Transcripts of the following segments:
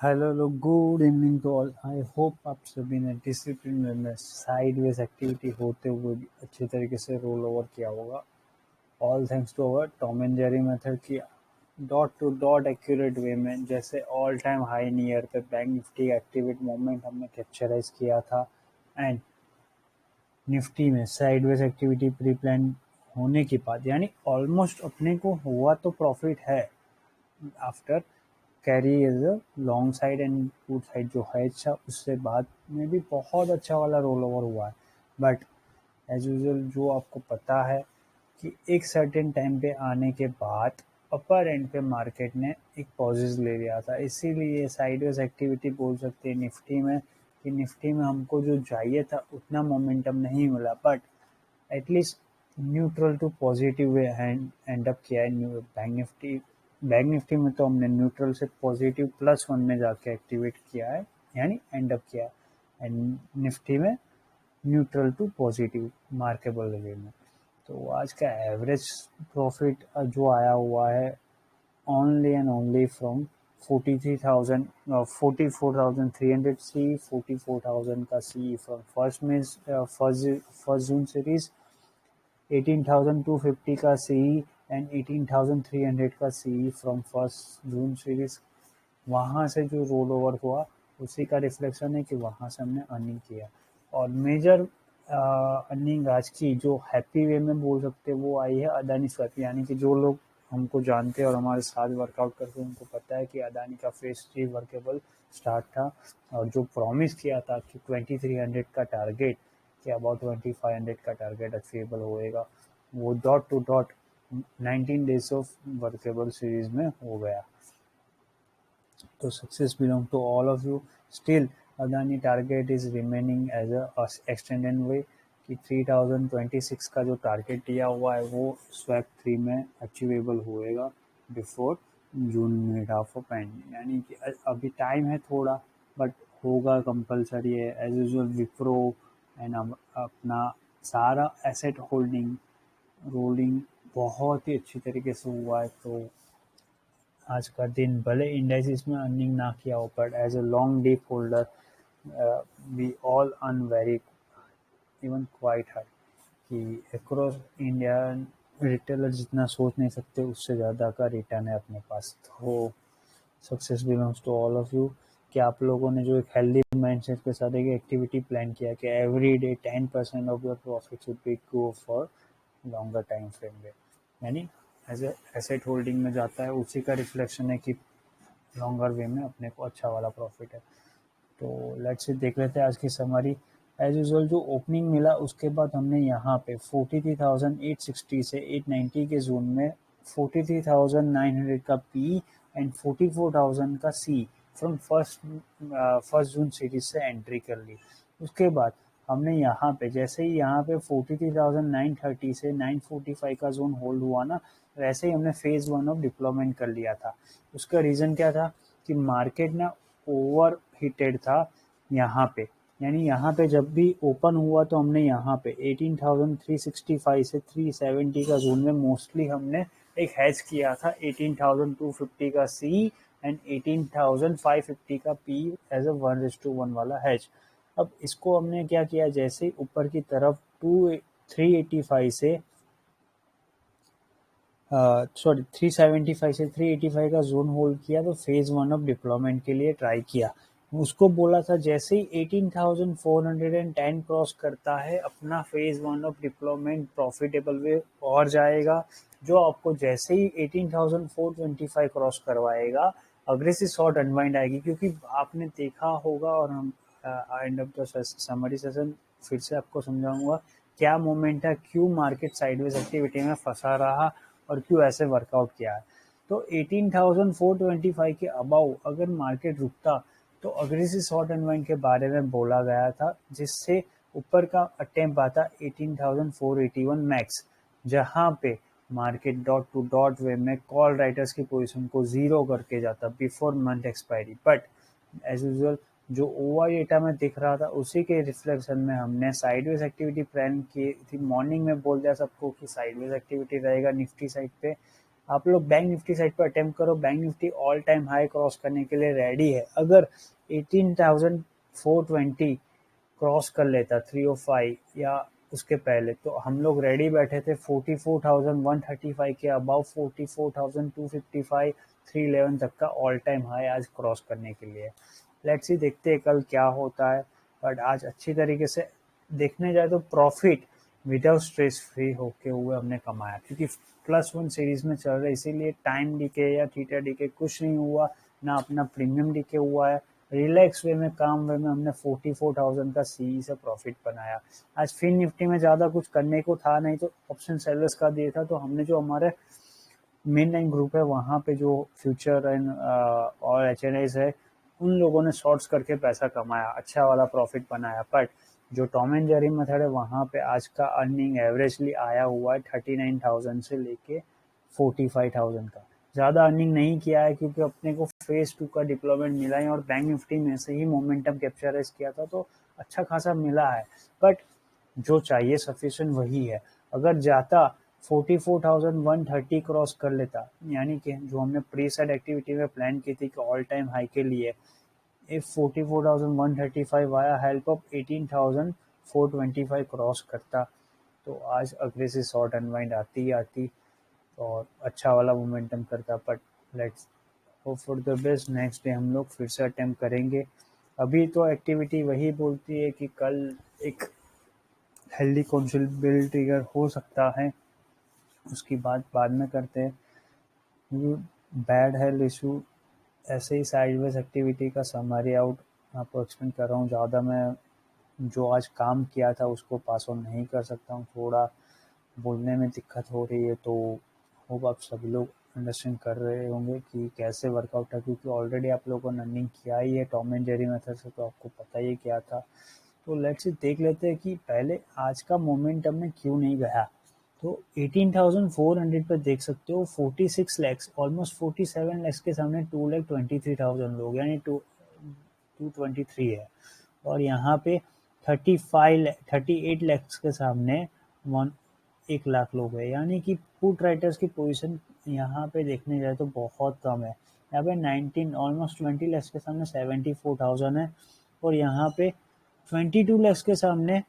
Hello लोग, good evening to all. I hope आप सभी ने डिसिप्लिन में साइडवेज एक्टिविटी होते हुए भी अच्छे तरीके से रोल ओवर किया होगा। All thanks to our Tom and Jerry method की dot to dot accurate way में, जैसे ऑल टाइम हाई नियर पे बैंक निफ्टी एक्टिविटी मोमेंट हमने कैप्चराइज किया था। एंड निफ्टी में साइडवेज एक्टिविटी प्री प्लान होने के बाद, यानी ऑलमोस्ट अपने को हुआ तो प्रॉफिट है after carry as a long side and put side जो है अच्छा, उससे बाद में भी बहुत अच्छा वाला रोल ओवर हुआ है। बट एज यूजल जो आपको पता है कि एक सर्टेन टाइम पे आने के बाद अपर एंड पे मार्केट ने एक पॉजेज ले लिया था, इसीलिए साइडवेज एक्टिविटी बोल सकते हैं निफ्टी में कि निफ्टी में हमको जो चाहिए था उतना मोमेंटम नहीं मिला, but at least neutral to positive way end up किया है बैंक निफ्टी में तो हमने न्यूट्रल से पॉजिटिव +1 में जाके एक्टिवेट किया है, यानी एंड अप किया। एंड निफ्टी में न्यूट्रल टू पॉजिटिव मार्केबल वे में। तो आज का एवरेज प्रॉफिट जो आया हुआ है only and only from 43,000 44,300 C, 44,000 का C from first June series, 18,250 का CE एंड 18,300 का CE from first June series. वहाँ से जो रोल ओवर हुआ उसी का रिफ्लेक्शन है कि वहाँ से हमने अर्निंग किया। और मेजर अर्निंग आज की जो हैप्पी वे में बोल सकते वो आई है अदानी स्वैप, यानी कि जो लोग हमको जानते हैं और हमारे साथ वर्कआउट करते हैं उनको पता है कि अदानी का फेज 3 वर्केबल स्टार्ट था। और जो प्रॉमिस किया था कि 2300 का टारगेट, कि अबाउट 2500 का टारगेट अचीवेबल होएगा, वो dot to dot 19 days of workable series में हो गया। तो success belong to all of you. Still, Adani target is remaining as a extended way कि 3026 का जो टारगेट दिया हुआ है वो स्वैप 3 में अचीवेबल होएगा before June mid half of and, यानी कि अभी टाइम है थोड़ा, बट होगा कंपलसरी है। एज यूजुअल विप्रो एंड अपना सारा एसेट होल्डिंग रोलिंग बहुत ही अच्छी तरीके से हुआ है। तो आज का दिन भले इंडाइसिस में अर्निंग ना किया हो, but as a long deep holder we all earn very even quite high, कि अक्रॉस इंडिया रिटेलर जितना सोच नहीं सकते उससे ज़्यादा का रिटर्न है अपने पास। तो success belongs to all of you कि आप लोगों ने जो एक हेल्दी माइंडसेट के साथ एक एक्टिविटी प्लान किया कि every day 10% of your profit should be go for longer time frame में, यानी एज एसेट होल्डिंग में जाता है, उसी का रिफ्लेक्शन है कि लॉन्गर वे में अपने को अच्छा वाला प्रॉफिट है। तो लेट्स से देख लेते हैं आज की समरी। एज यूजुअल जो ओपनिंग मिला उसके बाद हमने यहाँ पे 43,860 से 890 के जोन में 43,900 का पी एंड 44,000 का सी फ्रॉम फर्स्ट जून सीरीज से एंट्री कर ली। उसके बाद हमने यहाँ पे जैसे ही यहाँ पे 43,930 से 945 का जोन होल्ड हुआ ना, वैसे ही हमने फेज 1 ऑफ डिप्लॉयमेंट कर लिया था। उसका रीज़न क्या था कि मार्केट ना ओवर हिटेड था यहाँ पे, यानी यहाँ पे जब भी ओपन हुआ तो हमने यहाँ पे 18,365 से 370 का जोन में मोस्टली हमने एक हैज किया था 18,250 का सी एंड 18,550 का पी एज अ 1:1 वाला हैज। अब इसको हमने क्या किया, जैसे ऊपर की तरफ 385 से 375 से 385 का जोन होल्ड किया तो फेज 1 ऑफ डिप्लॉयमेंट के लिए ट्राई किया। उसको बोला था जैसे ही 18,410 क्रॉस करता है अपना फेज 1 ऑफ डिप्लॉयमेंट प्रॉफिटेबल वे और जाएगा, जो आपको जैसे ही 18,425 क्रॉस करवाएगा अग्रेसिव शॉर्ट अनवाइंड आएगी। क्योंकि आपने देखा होगा और हम end of the summary session फिर से आपको समझाऊंगा क्या मोमेंट है, क्यों मार्केट साइडवेज एक्टिविटी में फंसा रहा और क्यों ऐसे वर्कआउट किया है। तो 18,425 के अबाउ अगर मार्केट रुकता तो अग्रेसिव शॉर्ट अनवाइंड के बारे में बोला गया था, जिससे ऊपर का अटेम्प्ट आता 18,481 मैक्स, जहां पे market dot to dot way में कॉल राइटर्स की पोजीशन को जीरो करके जाता before month expiry. But as usual जो ओवर डेटा में दिख रहा था उसी के रिफ्लेक्शन में हमने साइडवेज एक्टिविटी प्लान की थी। मॉर्निंग में बोल दिया सबको कि साइडवेज एक्टिविटी रहेगा निफ्टी साइड पे, आप लोग बैंक निफ्टी साइड पर अटेम्प्ट करो, bank Nifty all time high cross करने के लिए रेडी है। अगर 18,420 क्रॉस कर लेता 305 या उसके पहले, तो हम लोग रेडी बैठे थे 44,135 के अबाउ, 44,255 311 तक का ऑल टाइम हाई आज क्रॉस करने के लिए। लेट्स सी, देखते हैं कल क्या होता है। बट आज अच्छी तरीके से देखने जाए तो प्रॉफिट विदाउट स्ट्रेस फ्री होके हुए हमने कमाया, क्योंकि +1 सीरीज में चल रहे, इसीलिए टाइम डीके या थीटा डीके कुछ नहीं हुआ, ना अपना प्रीमियम डीके हुआ है। रिलैक्स वे में, काम वे में हमने 44,000 का सीई से प्रॉफिट बनाया। आज फिन निफ्टी में ज़्यादा कुछ करने को था नहीं, तो ऑप्शन सेलर्स का दिया था, तो हमने जो हमारे मेन लाइन ग्रुप है वहाँ पे जो फ्यूचर एंड और HNIs है, उन लोगों ने शॉर्ट्स करके पैसा कमाया, अच्छा वाला प्रॉफिट बनाया। बट जो टॉम एंड जेरी मेथड है वहाँ पे आज का अर्निंग एवरेजली आया हुआ है 39,000 से लेके 45,000 का। ज़्यादा अर्निंग नहीं किया है, क्योंकि अपने को फेज 2 का डिप्लॉयमेंट मिला है और बैंक निफ्टी में से ही मोमेंटम कैप्चराइज किया था, तो अच्छा खासा मिला है। बट जो चाहिए सफिशिएंट वही है। अगर जाता 44,130 क्रॉस कर लेता, यानी कि जो हमने प्री सेट एक्टिविटी में प्लान की थी कि ऑल टाइम हाई के लिए, इफ 44,135 आया, हेल्प ऑफ 18,425 क्रॉस करता, तो आज अग्रेसिव शॉर्ट अनवाइंड आती और अच्छा वाला मोमेंटम करता। But let's hope for the best, next day हम लोग फिर से अटेम्प्ट करेंगे। अभी तो एक्टिविटी वही बोलती है कि कल एक हेल्दी कॉन्सेप्ट ट्रिगर हो सकता है, उसकी बात बाद में करते हैं। बैड हेल्थ इशू, ऐसे ही साइडवेज एक्टिविटी का समरी आउट आपको एक्सप्लेन कर रहा हूँ। ज़्यादा मैं जो आज काम किया था उसको पास ऑन नहीं कर सकता हूँ, थोड़ा बोलने में दिक्कत हो रही है, तो होप आप सभी लोग अंडरस्टैंड कर रहे होंगे कि कैसे वर्कआउट है, क्योंकि ऑलरेडी आप लोगों ने रनिंग किया ही है टॉम एंड जेरी मेथड से, तो आपको पता ही क्या था। तो लेट्स देख लेते हैं कि पहले आज का मोमेंटम में क्यों नहीं गया। तो 18,400 पर देख सकते हो 46 लैक्स, ऑलमोस्ट 47 लैक्स के सामने 2,23,000 लोग, यानी 223 है। और यहाँ पे 38 लैक्स के सामने 1 लाख लोग है, यानी कि पुट राइटर्स की पोजीशन यहाँ पे देखने जाए तो बहुत कम है। यहाँ पे 19 ऑलमोस्ट 20 लैक्स के सामने 74,000 है, और यहाँ पे 22 लैक्स के सामने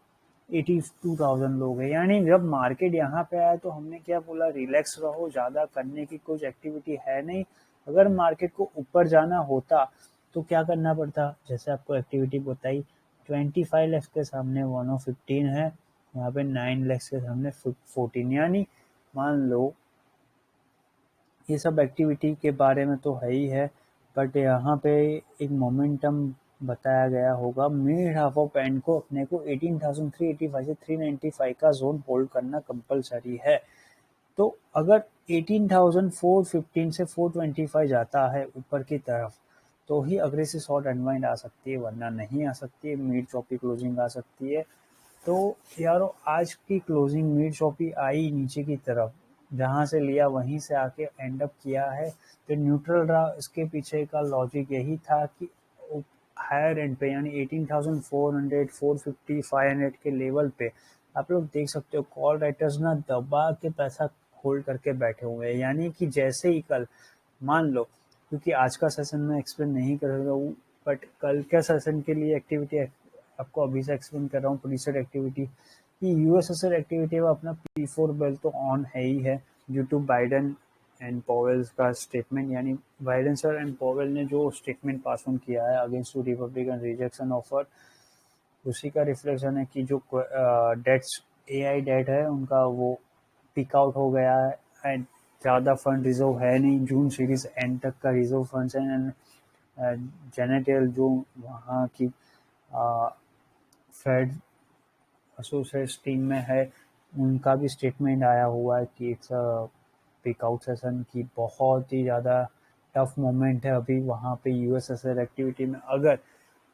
82,000 लोग हैं। यानी जब मार्केट यहाँ पे आया तो हमने क्या बोला, रिलैक्स रहो, ज़्यादा करने की कुछ एक्टिविटी है नहीं। अगर मार्केट को ऊपर जाना होता तो क्या करना पड़ता, जैसे आपको एक्टिविटी बताई, 25 लैक्स के सामने 115 है, यहाँ पे 9 लैक्स के सामने 14, यानी मान लो ये सब एक्टिविटी के बारे में तो है ही है। बट यहाँ पे एक मोमेंटम बताया गया होगा, मिड हाफ ऑफ एंड को अपने को 18,385 से 395 का जोन होल्ड करना कंपलसरी है। तो अगर 18,415 से 425 जाता है ऊपर की तरफ, तो ही अग्रेसिव शॉर्ट अनवाइंड आ सकती है, वरना नहीं आ सकती है। मिड चॉपी क्लोजिंग आ सकती है। तो यारो आज की क्लोजिंग मिड चॉपी आई नीचे की तरफ, जहां से लिया वहीं से आके एंड अप किया है, तो न्यूट्रल रहा। इसके पीछे का लॉजिक यही था कि हायर एंड पे, यानी 18,400 450 500 के लेवल पे आप लोग देख सकते हो कॉल राइटर्स ना दबा के पैसा होल्ड करके बैठे हुए हैं। यानी कि जैसे ही कल मान लो, क्योंकि आज का सेशन में एक्सप्लेन नहीं कर रहा हूँ, बट कल के सेशन के लिए एक्टिविटी आपको अभी से एक्सप्लेन कर रहा हूँ, प्रीसेट एक्टिविटी कि यूएसएसआर एक्टिविटी में अपना P4 बेल तो ऑन है ही है, due to Biden and Powell का स्टेटमेंट। यानी बाइडन सर एंड पॉवेल ने जो स्टेटमेंट पास ऑन किया है against to Republican rejection offer, उसी का रिफ्लेक्शन है कि जो डेट्स AI डेट है उनका वो पिक आउट हो गया है, एंड ज़्यादा फंड रिजर्व है नहीं, जून सीरीज एंड तक का रिजर्व फंड्स है। एंड जेनेटेल जो वहाँ की फेड एसोसिएट्स टीम में है, उनका भी स्टेटमेंट आया हुआ है कि इट्स पिकआउट सेशन की बहुत ही ज़्यादा टफ मोमेंट है अभी वहाँ पे यूएसएसआर एक्टिविटी में। अगर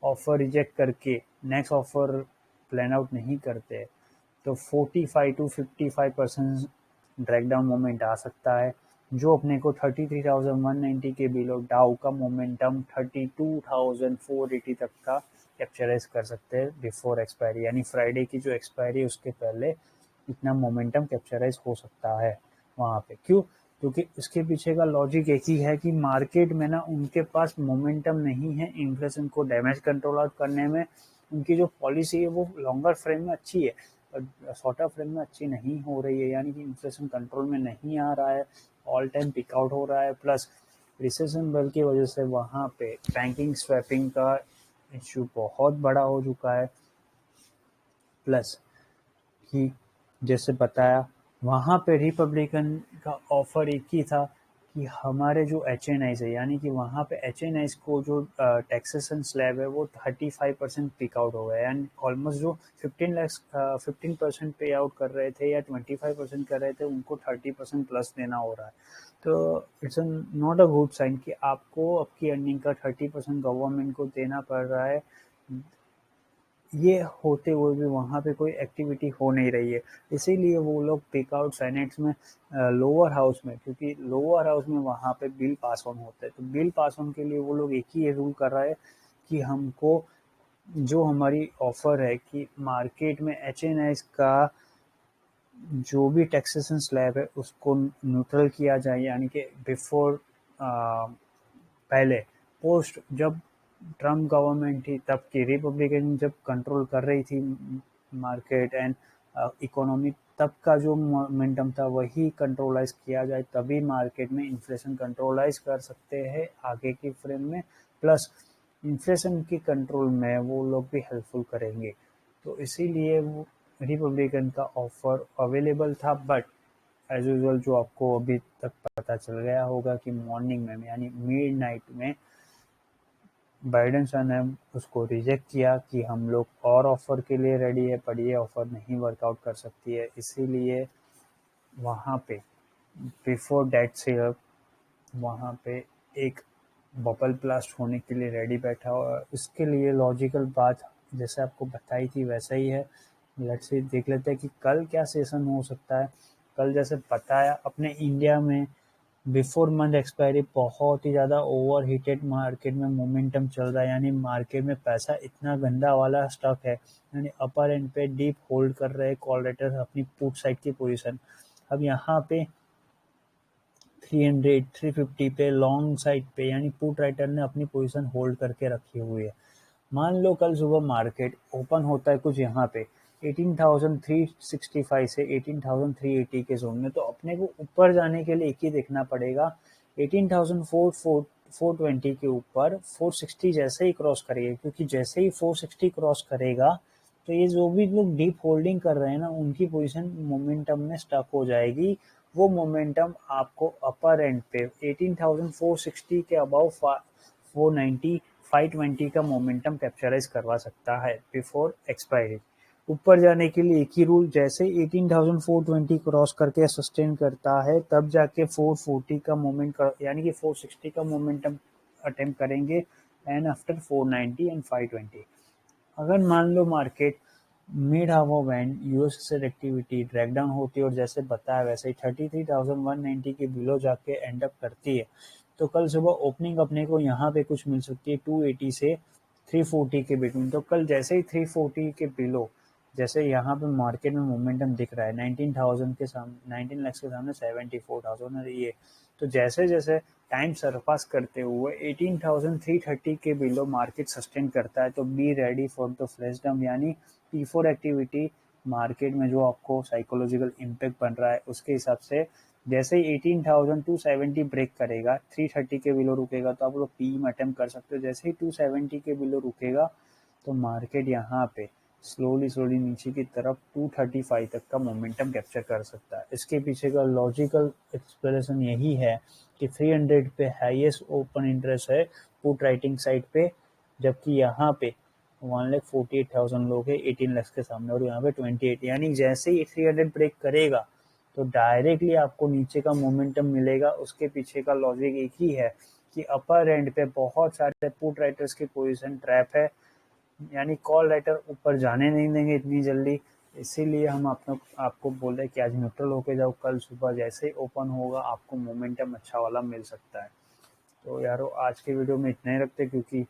ऑफर रिजेक्ट करके नेक्स्ट ऑफर प्लान आउट नहीं करते तो 45 to 55% ड्रैग डाउन मोमेंट आ सकता है, जो अपने को 33,190 के बिलो डाउ का मोमेंटम 32,480 तक का कैप्चराइज कर सकते हैं बिफोर एक्सपायरी, यानी फ्राइडे की जो एक्सपायरी उसके पहले इतना मोमेंटम कैप्चराइज हो सकता है वहाँ पे। क्यों? क्योंकि इसके पीछे का लॉजिक एक ही है कि मार्केट में ना उनके पास मोमेंटम नहीं है इन्फ्लेशन को डैमेज कंट्रोल आउट करने में। उनकी जो पॉलिसी है वो लॉन्गर फ्रेम में अच्छी है, और शॉर्टर फ्रेम में अच्छी नहीं हो रही है, यानी कि इन्फ्लेशन कंट्रोल में नहीं आ रहा है, ऑल टाइम पिक आउट हो रहा है। प्लस रिसेशन बेल की वजह से वहाँ पे बैंकिंग स्वैपिंग का इश्यू बहुत बड़ा हो चुका है। प्लस कि जैसे बताया, वहाँ पे रिपब्लिकन का ऑफर एक ही था कि हमारे जो HNIs है, यानी कि वहाँ पे HNIs को जो टैक्सेशन स्लैब है वो 35% पिक आउट हो गया, यानी ऑलमोस्ट जो 15% पे आउट कर रहे थे या 25% कर रहे थे, उनको 30% प्लस देना हो रहा है। तो it's not a good sign कि आपको आपकी अर्निंग का 30% गवर्नमेंट को देना पड़ रहा है, ये होते हुए भी वहाँ पे कोई एक्टिविटी हो नहीं रही है। इसीलिए वो लोग पिक आउट सेनेट्स में, लोअर हाउस में, क्योंकि लोअर हाउस में वहाँ पे बिल पास ऑन होता है, तो बिल पास ऑन के लिए वो लोग एक ही रूल कर रहा है कि हमको जो हमारी ऑफर है कि मार्केट में HNIs का जो भी टैक्सेशन स्लैब है उसको न्यूट्रल किया जाए, यानी कि बिफोर, पहले, पोस्ट जब ट्रम्प गवर्नमेंट थी तब की, रिपब्लिकन जब कंट्रोल कर रही थी मार्केट एंड इकोनॉमी, तब का जो मोमेंटम था वही कंट्रोलाइज किया जाए, तभी मार्केट में इन्फ्लेशन कंट्रोलाइज कर सकते हैं आगे की फ्रेम में। प्लस इन्फ्लेशन की कंट्रोल में वो लोग भी हेल्पफुल करेंगे, तो इसीलिए वो रिपब्लिकन का ऑफर अवेलेबल था। बट एज यूजल जो आपको अभी तक पता चल गया होगा कि मॉर्निंग में, यानी मिड नाइट में, बाइडेन सर ने उसको रिजेक्ट किया कि हम लोग और ऑफर के लिए रेडी है, पर ये ऑफर नहीं वर्कआउट कर सकती है। इसीलिए वहाँ पे बिफोर डेट सेल वहाँ पे एक बबल ब्लास्ट होने के लिए रेडी बैठा हुआ है। इसके लिए लॉजिकल बात जैसे आपको बताई थी वैसा ही है। लेट्स से देख लेते हैं कि कल क्या सेशन हो सकता है। कल जैसे बताया, अपने इंडिया में बिफोर मंथ एक्सपायरी बहुत ही ज़्यादा ओवर हीटेड मार्केट में मोमेंटम चल रहा है, यानी मार्केट में पैसा इतना गंदा वाला स्टॉक है, यानी अपर एंड पे डीप होल्ड कर रहे हैं कॉल राइटर्स अपनी पुट साइड की पोजीशन। अब यहाँ पे 300 350 पे लॉन्ग साइड पे, यानी पुट राइटर ने अपनी पोजीशन होल्ड करके रखी हुई है। मान लो कल सुबह मार्केट ओपन होता है कुछ यहाँ पे 18,365 से 18,380 के जोन में, तो अपने को ऊपर जाने के लिए एक ही देखना पड़ेगा, 18,420 के ऊपर 460 जैसे ही क्रॉस करेगा, क्योंकि जैसे ही 460 क्रॉस करेगा तो ये जो भी लोग डीप होल्डिंग कर रहे हैं ना, उनकी पोजीशन मोमेंटम में स्टक हो जाएगी। वो मोमेंटम आपको अपर एंड पे 18,460 के अबाउ 490 520 का मोमेंटम कैप्चराइज करवा सकता है बिफोर एक्सपायरी। ऊपर जाने के लिए एक ही रूल, जैसे 18,420 क्रॉस करके सस्टेन करता है तब जाके 440 का मोमेंट यानी कि 460 का मोमेंटम अटेम्प्ट करेंगे, एंड आफ्टर 490 एंड 520। अगर मान लो market mid half band US से एक्टिविटी ड्रैग डाउन होती है और जैसे बताया वैसे ही 33,190 के बिलो जाके एंड अप करती है, तो कल सुबह ओपनिंग अपने को यहाँ पे कुछ मिल सकती है 280 से 340 के बिटवीन। तो कल जैसे ही 340 के बिलो, जैसे यहाँ पे मार्केट में मोमेंटम दिख रहा है 19,000 के सामने, 19 लाख के सामने 74,000 है ये, तो जैसे जैसे टाइम सरपास करते हुए 18,330 के बिलो मार्केट सस्टेन करता है, तो be ready for the flash dump, यानी P4 एक्टिविटी मार्केट में जो आपको साइकोलॉजिकल इम्पैक्ट बन रहा है उसके हिसाब से जैसे ही 18,270 ब्रेक करेगा, 330 के बिलो रुकेगा, तो आप लोग पी में अटेम्प्ट कर सकते हो। जैसे ही 270 के बिलो रुकेगा तो मार्केट यहाँ पे स्लोली नीचे की तरफ 235 तक का मोमेंटम कैप्चर कर सकता है। इसके पीछे का लॉजिकल एक्सप्लेनेशन यही है कि 300 पे हाईएस्ट ओपन इंटरेस्ट है पुट राइटिंग साइड पे, जबकि यहाँ पे 1,48,000 लोग है 18 लाख के सामने, और यहाँ पे 28, यानी जैसे ही 300 ब्रेक करेगा तो डायरेक्टली आपको नीचे का मोमेंटम मिलेगा। उसके पीछे का लॉजिक एक ही है कि अपर एंड पे बहुत सारे पुट राइटर्स की पोजीशन ट्रैप है, यानी कॉल राइटर ऊपर जाने नहीं देंगे इतनी जल्दी। इसीलिए हम आपको बोल रहे हैं कि आज न्यूट्रल होके जाओ, कल सुबह जैसे ही ओपन होगा आपको मोमेंटम अच्छा वाला मिल सकता है। तो यारो आज के वीडियो में इतना ही रखते, क्योंकि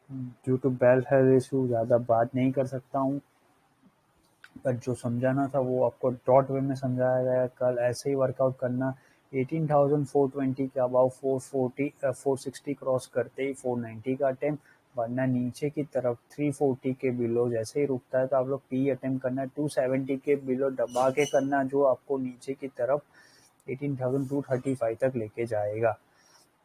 due to bell health issue ज़्यादा बात नहीं कर सकता हूँ, बट जो समझाना था वो आपको डॉट वे में समझाया गया। कल ऐसे ही वर्कआउट करना, 18,420 के अबाउ 460 क्रॉस करते ही 490 का अटेम्प्ट, वरना नीचे की तरफ 340 के बिलो जैसे ही रुकता है तो आप लोग पी अटेम्प्ट करना, 270 के बिलो दबा के करना जो आपको नीचे की तरफ 18,235 तक लेके जाएगा।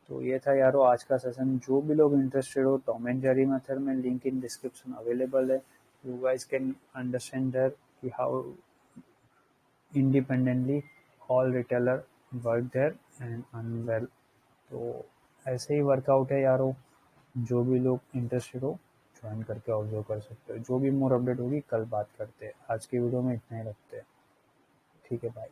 तो ये था यारो आज का सेशन। जो भी लोग इंटरेस्टेड हो टॉम एंड जेरी मेथड में, लिंक इन डिस्क्रिप्शन अवेलेबल है। You guys can understand there कि how independently all retailer work there and earn well. तो ऐसे ही वर्कआउट है यारो, जो भी लोग इंटरेस्टेड हो ज्वाइन करके ऑब्जर्व कर सकते हो। जो भी मोर अपडेट होगी कल बात करते हैं। आज की वीडियो में इतना ही रखते हैं। ठीक है, बाय।